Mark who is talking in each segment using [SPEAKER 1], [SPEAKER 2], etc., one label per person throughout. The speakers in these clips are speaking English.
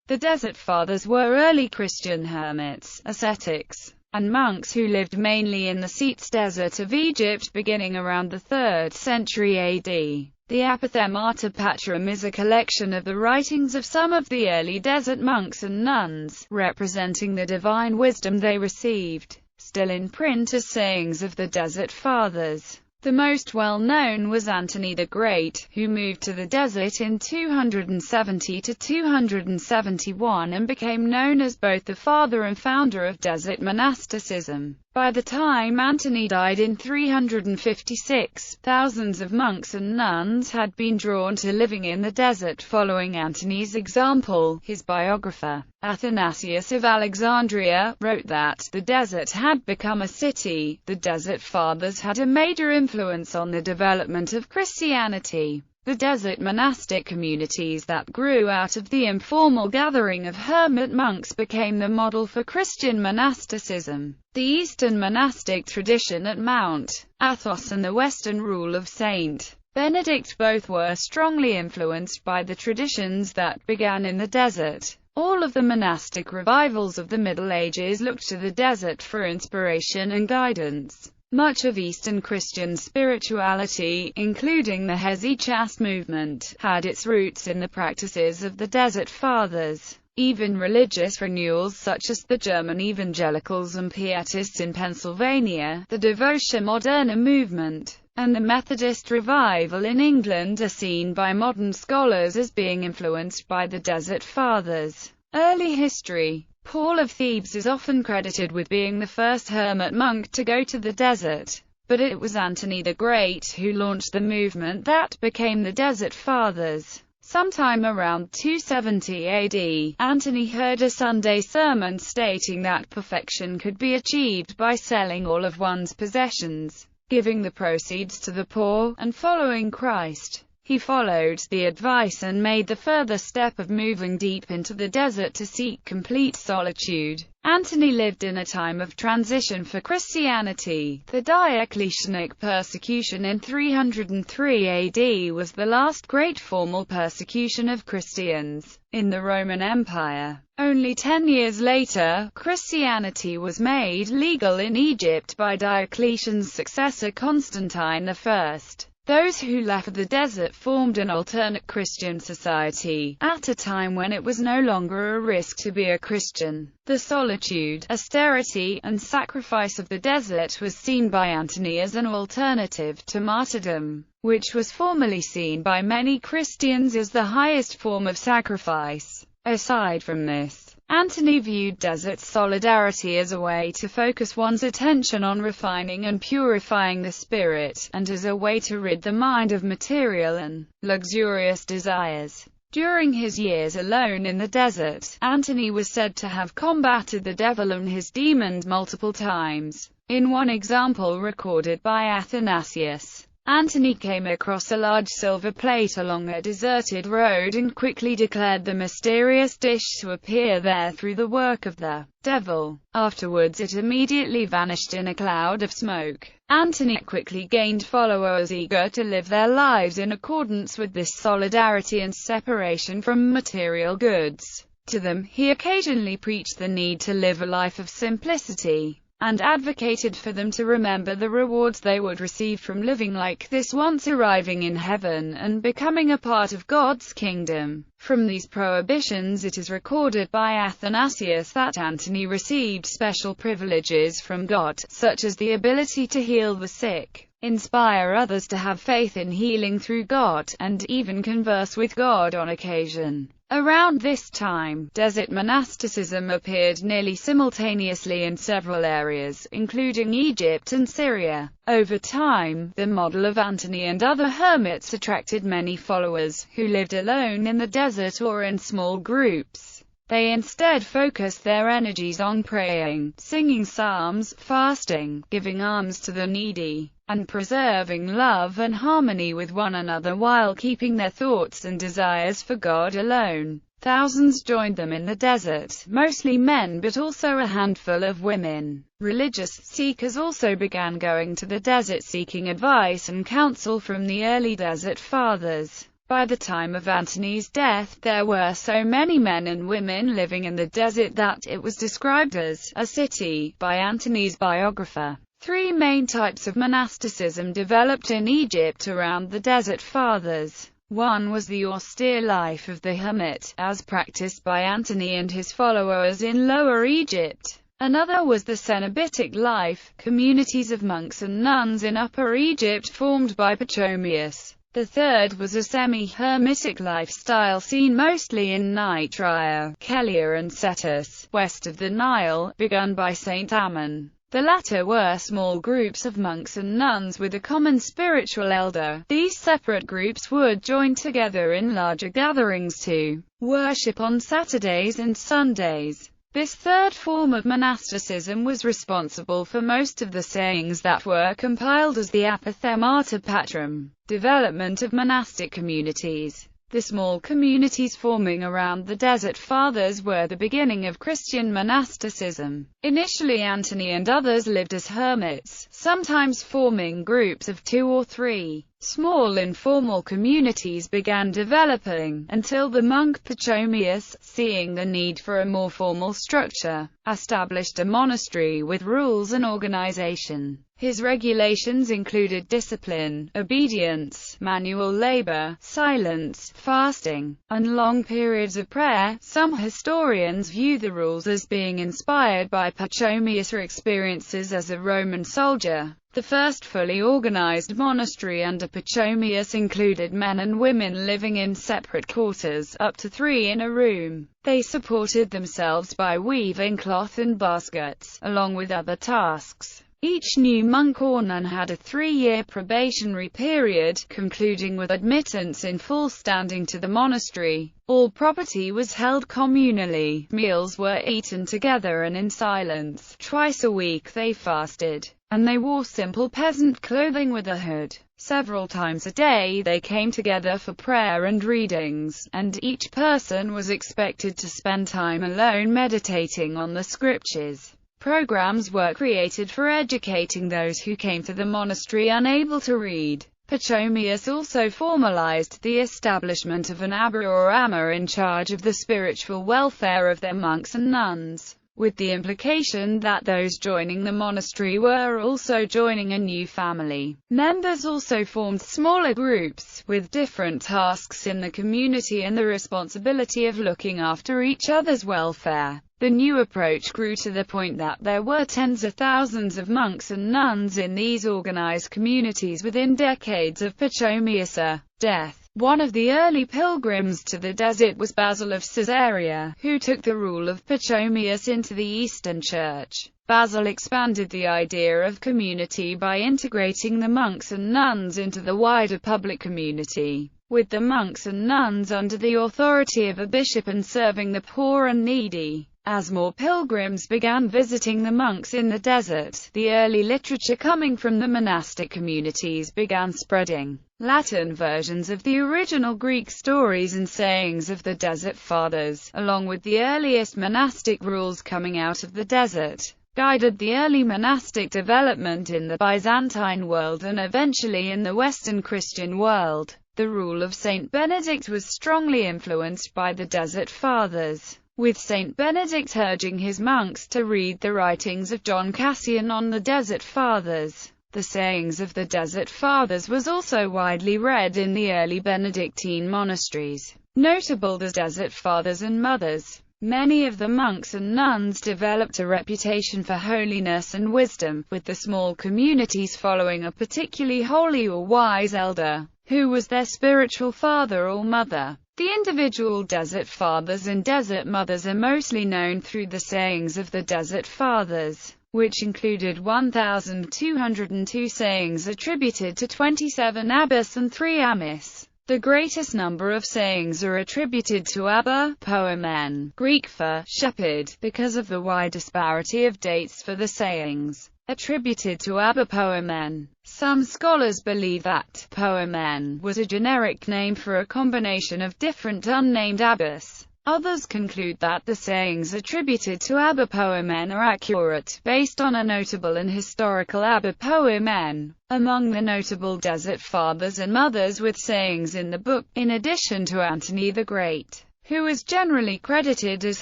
[SPEAKER 1] The Desert Fathers were early Christian hermits, ascetics, and monks who lived mainly in the Seats Desert of Egypt beginning around the 3rd century AD. The Apothemata Patrum is a collection of the writings of some of the early desert monks and nuns, representing the divine wisdom they received, still in print as sayings of the Desert Fathers. The most well-known was Antony the Great, who moved to the desert in 270 to 271 and became known as both the father and founder of desert monasticism. By the time Antony died in 356, thousands of monks and nuns had been drawn to living in the desert following Antony's example. His biographer, Athanasius of Alexandria, wrote that the desert had become a city. The Desert Fathers had a major influence on the development of Christianity. The desert monastic communities that grew out of the informal gathering of hermit monks became the model for Christian monasticism. The Eastern monastic tradition at Mount Athos and the Western rule of Saint Benedict both were strongly influenced by the traditions that began in the desert. All of the monastic revivals of the Middle Ages looked to the desert for inspiration and guidance. Much of Eastern Christian spirituality, including the Hesychast movement, had its roots in the practices of the Desert Fathers. Even religious renewals such as the German evangelicals and pietists in Pennsylvania, the Devotio Moderna movement, and the Methodist revival in England are seen by modern scholars as being influenced by the Desert Fathers. Early history. Paul of Thebes is often credited with being the first hermit monk to go to the desert, but it was Antony the Great who launched the movement that became the Desert Fathers. Sometime around 270 AD, Antony heard a Sunday sermon stating that perfection could be achieved by selling all of one's possessions, giving the proceeds to the poor, and following Christ. He followed the advice and made the further step of moving deep into the desert to seek complete solitude. Antony lived in a time of transition for Christianity. The Diocletianic persecution in 303 AD was the last great formal persecution of Christians in the Roman Empire. Only 10 years later, Christianity was made legal in Egypt by Diocletian's successor Constantine I. Those who left the desert formed an alternate Christian society, at a time when it was no longer a risk to be a Christian. The solitude, austerity, and sacrifice of the desert was seen by Antony as an alternative to martyrdom, which was formerly seen by many Christians as the highest form of sacrifice. Aside from this, Antony viewed desert solidarity as a way to focus one's attention on refining and purifying the spirit, and as a way to rid the mind of material and luxurious desires. During his years alone in the desert, Antony was said to have combated the devil and his demons multiple times. In one example recorded by Athanasius, Antony came across a large silver plate along a deserted road and quickly declared the mysterious dish to appear there through the work of the devil. Afterwards it immediately vanished in a cloud of smoke. Antony quickly gained followers eager to live their lives in accordance with this solidarity and separation from material goods. To them, he occasionally preached the need to live a life of simplicity, and advocated for them to remember the rewards they would receive from living like this once arriving in heaven and becoming a part of God's kingdom. From these prohibitions it is recorded by Athanasius that Antony received special privileges from God, such as the ability to heal the sick, inspire others to have faith in healing through God, and even converse with God on occasion. Around this time, desert monasticism appeared nearly simultaneously in several areas, including Egypt and Syria. Over time, the model of Antony and other hermits attracted many followers, who lived alone in the desert or in small groups. They instead focused their energies on praying, singing psalms, fasting, giving alms to the needy, and preserving love and harmony with one another while keeping their thoughts and desires for God alone. Thousands joined them in the desert, mostly men but also a handful of women. Religious seekers also began going to the desert seeking advice and counsel from the early Desert Fathers. By the time of Antony's death, there were so many men and women living in the desert that it was described as a city by Antony's biographer. Three main types of monasticism developed in Egypt around the Desert Fathers. One was the austere life of the hermit, as practiced by Antony and his followers in Lower Egypt. Another was the Cenobitic life, communities of monks and nuns in Upper Egypt formed by Pachomius. The third was a semi-hermitic lifestyle seen mostly in Nitria, Kelia and Cetus, west of the Nile, begun by Saint Ammon. The latter were small groups of monks and nuns with a common spiritual elder. These separate groups would join together in larger gatherings to worship on Saturdays and Sundays. This third form of monasticism was responsible for most of the sayings that were compiled as the Apathemata Patrum. Development of monastic communities. The small communities forming around the Desert Fathers were the beginning of Christian monasticism. Initially Antony and others lived as hermits, sometimes forming groups of 2 or 3. Small informal communities began developing, until the monk Pachomius, seeing the need for a more formal structure, established a monastery with rules and organization. His regulations included discipline, obedience, manual labor, silence, fasting, and long periods of prayer. Some historians view the rules as being inspired by Pachomius' experiences as a Roman soldier. The first fully organized monastery under Pachomius included men and women living in separate quarters, up to 3 in a room. They supported themselves by weaving cloth and baskets, along with other tasks. Each new monk or nun had a 3-year probationary period, concluding with admittance in full standing to the monastery. All property was held communally, meals were eaten together and in silence. Twice a week they fasted, and they wore simple peasant clothing with a hood. Several times a day they came together for prayer and readings, and each person was expected to spend time alone meditating on the scriptures. Programs were created for educating those who came to the monastery unable to read. Pachomius also formalized the establishment of an abba or amma in charge of the spiritual welfare of their monks and nuns, with the implication that those joining the monastery were also joining a new family. Members also formed smaller groups, with different tasks in the community and the responsibility of looking after each other's welfare. The new approach grew to the point that there were tens of thousands of monks and nuns in these organized communities within decades of Pachomius' death. One of the early pilgrims to the desert was Basil of Caesarea, who took the rule of Pachomius into the Eastern Church. Basil expanded the idea of community by integrating the monks and nuns into the wider public community, with the monks and nuns under the authority of a bishop and serving the poor and needy. As more pilgrims began visiting the monks in the desert, the early literature coming from the monastic communities began spreading. Latin versions of the original Greek stories and sayings of the Desert Fathers, along with the earliest monastic rules coming out of the desert, guided the early monastic development in the Byzantine world and eventually in the Western Christian world. The rule of Saint Benedict was strongly influenced by the Desert Fathers, with Saint Benedict urging his monks to read the writings of John Cassian on the Desert Fathers. The sayings of the Desert Fathers was also widely read in the early Benedictine monasteries. Notable as Desert Fathers and Mothers, many of the monks and nuns developed a reputation for holiness and wisdom, with the small communities following a particularly holy or wise elder, who was their spiritual father or mother. The individual Desert Fathers and Desert Mothers are mostly known through the sayings of the Desert Fathers, which included 1,202 sayings attributed to 27 abbas and 3 ammis. The greatest number of sayings are attributed to Abba, poemen, Greek for shepherd, because of the wide disparity of dates for the sayings attributed to Abba poemen. Some scholars believe that poemen was a generic name for a combination of different unnamed abbas. Others conclude that the sayings attributed to Abba poemen are accurate, based on a notable and historical Abba poemen. Among the notable Desert Fathers and Mothers with sayings in the book, in addition to Antony the Great, who is generally credited as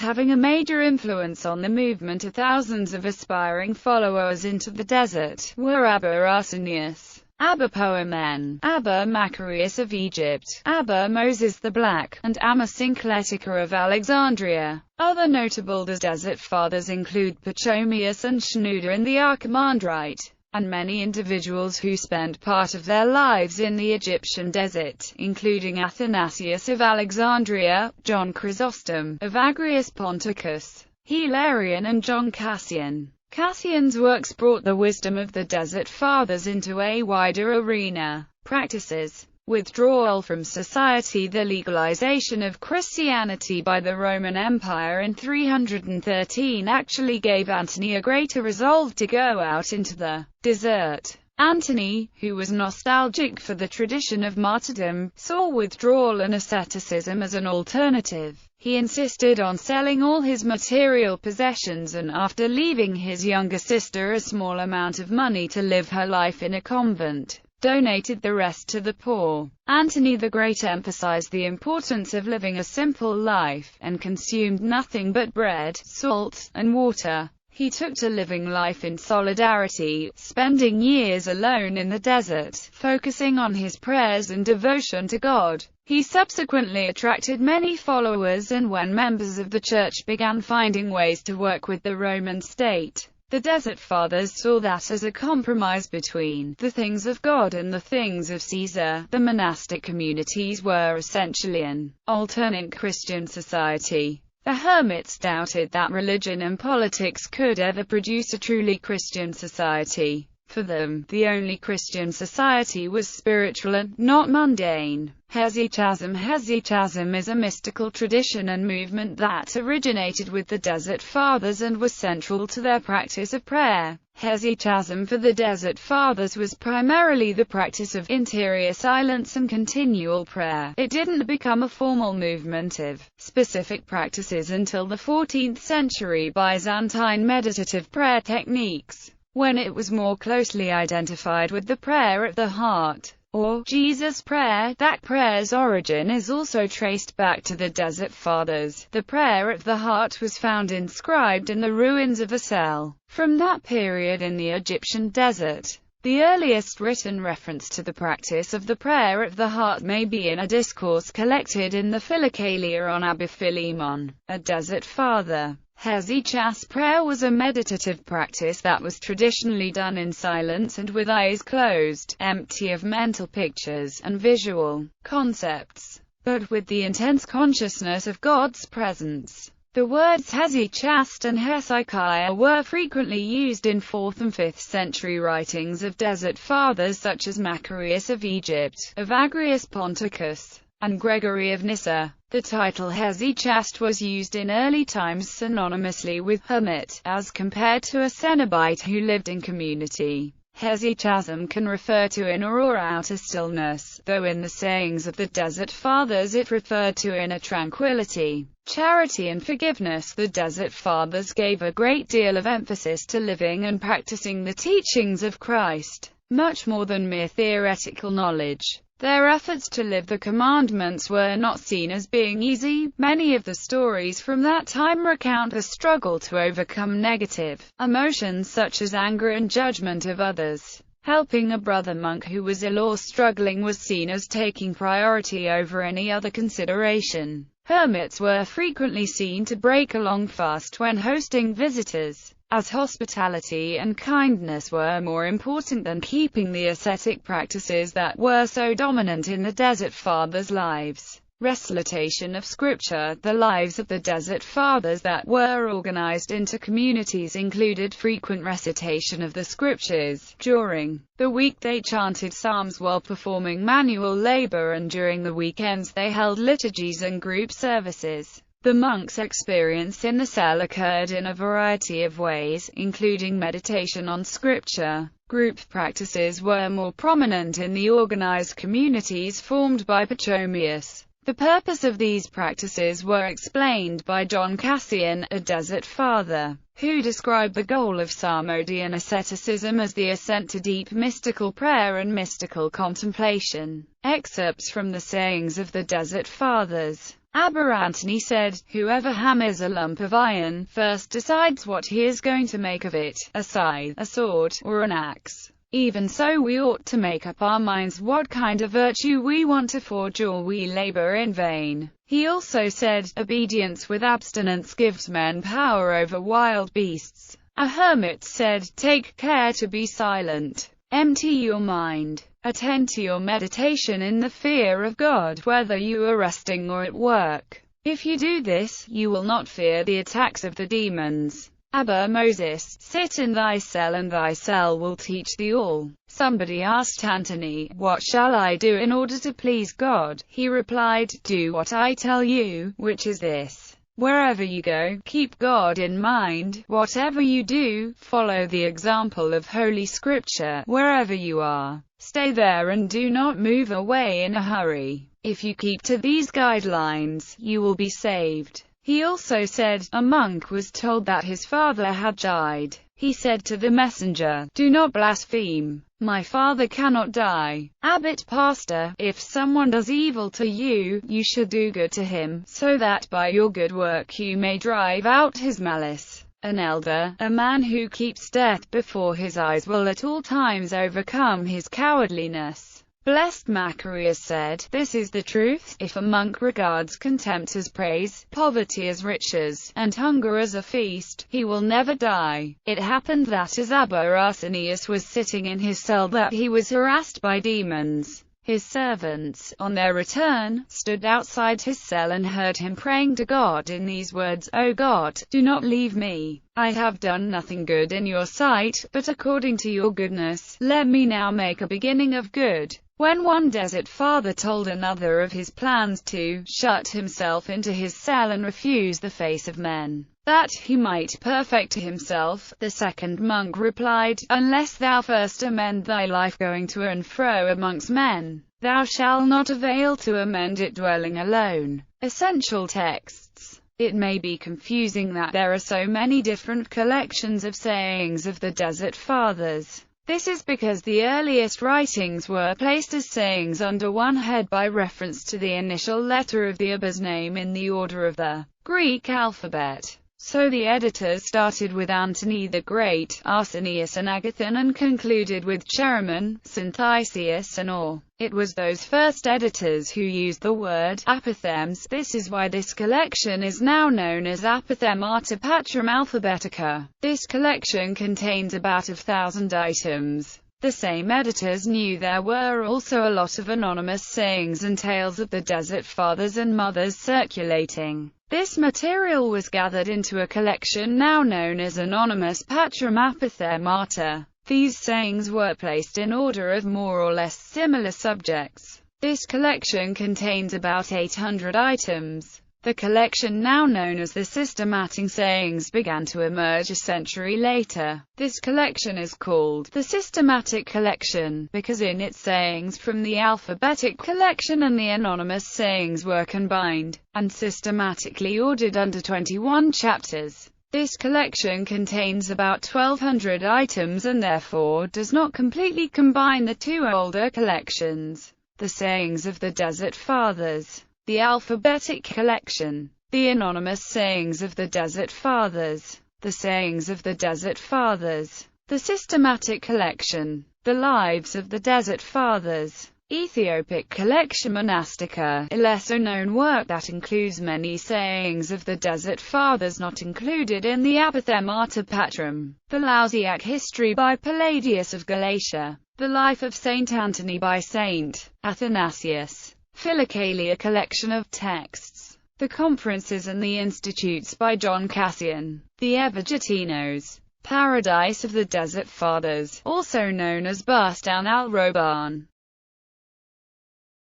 [SPEAKER 1] having a major influence on the movement of thousands of aspiring followers into the desert, were Abba Arsenius, Abba Poemen, Abba Macarius of Egypt, Abba Moses the Black, and Amma Syncletica of Alexandria. Other notable Desert Fathers include Pachomius and Shenouda the Archimandrite, and many individuals who spent part of their lives in the Egyptian desert, including Athanasius of Alexandria, John Chrysostom of Agrius Ponticus, Hilarion and John Cassian. Cassian's works brought the wisdom of the Desert Fathers into a wider arena. Practices: withdrawal from society. The legalization of Christianity by the Roman Empire in 313 actually gave Antony a greater resolve to go out into the desert. Antony, who was nostalgic for the tradition of martyrdom, saw withdrawal and asceticism as an alternative. He insisted on selling all his material possessions and, after leaving his younger sister a small amount of money to live her life in a convent, donated the rest to the poor. Antony the Great emphasized the importance of living a simple life, and consumed nothing but bread, salt, and water. He took to living life in solidarity, spending years alone in the desert, focusing on his prayers and devotion to God. He subsequently attracted many followers, and when members of the church began finding ways to work with the Roman state, the Desert Fathers saw that as a compromise between the things of God and the things of Caesar. The monastic communities were essentially an alternate Christian society. The hermits doubted that religion and politics could ever produce a truly Christian society. For them, the only Christian society was spiritual and not mundane. Hesychasm is a mystical tradition and movement that originated with the Desert Fathers and was central to their practice of prayer. Hesychasm for the Desert Fathers was primarily the practice of interior silence and continual prayer. It didn't become a formal movement of specific practices until the 14th century Byzantine meditative prayer techniques, when it was more closely identified with the prayer of the heart, or Jesus prayer. That prayer's origin is also traced back to the Desert Fathers. The prayer of the heart was found inscribed in the ruins of a cell from that period in the Egyptian desert. The earliest written reference to the practice of the prayer of the heart may be in a discourse collected in the Philokalia on Abba Philemon, a Desert Father. Hesychast prayer was a meditative practice that was traditionally done in silence and with eyes closed, empty of mental pictures and visual concepts, but with the intense consciousness of God's presence. The words hesychast and hesychia were frequently used in 4th and 5th century writings of Desert Fathers such as Macarius of Egypt, of Agrius Ponticus, and Gregory of Nyssa. The title hesychast was used in early times synonymously with hermit, as compared to a cenobite who lived in community. Hesychasm can refer to inner or outer stillness, though in the sayings of the Desert Fathers it referred to inner tranquility, charity and forgiveness. The Desert Fathers gave a great deal of emphasis to living and practicing the teachings of Christ, much more than mere theoretical knowledge. Their efforts to live the commandments were not seen as being easy. Many of the stories from that time recount the struggle to overcome negative emotions such as anger and judgment of others. Helping a brother monk who was ill or struggling was seen as taking priority over any other consideration. Hermits were frequently seen to break a long fast when hosting visitors, as hospitality and kindness were more important than keeping the ascetic practices that were so dominant in the Desert Fathers' lives. Recitation of Scripture. The lives of the Desert Fathers that were organized into communities included frequent recitation of the Scriptures. During the week they chanted psalms while performing manual labor, and during the weekends they held liturgies and group services. The monks' experience in the cell occurred in a variety of ways, including meditation on Scripture. Group practices were more prominent in the organized communities formed by Pachomius, The purpose of these practices were explained by John Cassian, a desert father, who described the goal of Psalmodian asceticism as the ascent to deep mystical prayer and mystical contemplation. Excerpts from the sayings of the Desert Fathers. Abba Antony said, "Whoever hammers a lump of iron first decides what he is going to make of it, a scythe, a sword, or an axe. Even so we ought to make up our minds what kind of virtue we want to forge, or we labor in vain." He also said, "Obedience with abstinence gives men power over wild beasts." A hermit said, "Take care to be silent. Empty your mind. Attend to your meditation in the fear of God, whether you are resting or at work. If you do this, you will not fear the attacks of the demons." Abba Moses, "Sit in thy cell and thy cell will teach thee all." Somebody asked Antony, "What shall I do in order to please God?" He replied, "Do what I tell you, which is this. Wherever you go, keep God in mind. Whatever you do, follow the example of Holy Scripture. Wherever you are, stay there and do not move away in a hurry. If you keep to these guidelines, you will be saved." He also said, a monk was told that his father had died. He said to the messenger, "Do not blaspheme. My father cannot die." Abbot Pastor, "If someone does evil to you, you should do good to him, so that by your good work you may drive out his malice." An elder, a man who keeps death before his eyes, will at all times overcome his cowardliness. Blessed Macarius said, "This is the truth. If a monk regards contempt as praise, poverty as riches, and hunger as a feast, he will never die." It happened that as Abba Arsenius was sitting in his cell that he was harassed by demons. His servants, on their return, stood outside his cell and heard him praying to God in these words, "O God, do not leave me. I have done nothing good in your sight, but according to your goodness, let me now make a beginning of good." When one desert father told another of his plans to shut himself into his cell and refuse the face of men, that he might perfect himself, the second monk replied, "Unless thou first amend thy life going to and fro amongst men, thou shalt not avail to amend it dwelling alone." Essential texts. It may be confusing that there are so many different collections of sayings of the Desert Fathers. This is because the earliest writings were placed as sayings under one head by reference to the initial letter of the Abba's name in the order of the Greek alphabet. So the editors started with Antony the Great, Arsenius and Agathon, and concluded with Cheremon, Synthesius and Or. It was those first editors who used the word apothegms. This is why this collection is now known as Apothemata Patrum Alphabetica. This collection contains about 1,000 items. The same editors knew there were also a lot of anonymous sayings and tales of the Desert Fathers and Mothers circulating. This material was gathered into a collection now known as Anonymous Patrum Apothemata. These sayings were placed in order of more or less similar subjects. This collection contains about 800 items. The collection now known as the Systematic Sayings began to emerge a century later. This collection is called the Systematic Collection, because in it sayings from the alphabetic collection and the anonymous sayings were combined, and systematically ordered under 21 chapters. This collection contains about 1,200 items and therefore does not completely combine the two older collections. The Sayings of the Desert Fathers. The Alphabetic Collection. The Anonymous Sayings of the Desert Fathers. The Sayings of the Desert Fathers. The Systematic Collection. The Lives of the Desert Fathers. Ethiopic Collection Monastica, a lesser-known work that includes many sayings of the Desert Fathers not included in the Apothemata Patrum. The Lausiac History by Palladius of Galatia. The Life of Saint Anthony by Saint Athanasius. Philokalia collection of texts. The Conferences and the Institutes by John Cassian. The Evagetinos. Paradise of the Desert Fathers, also known as Bustan al-Roban.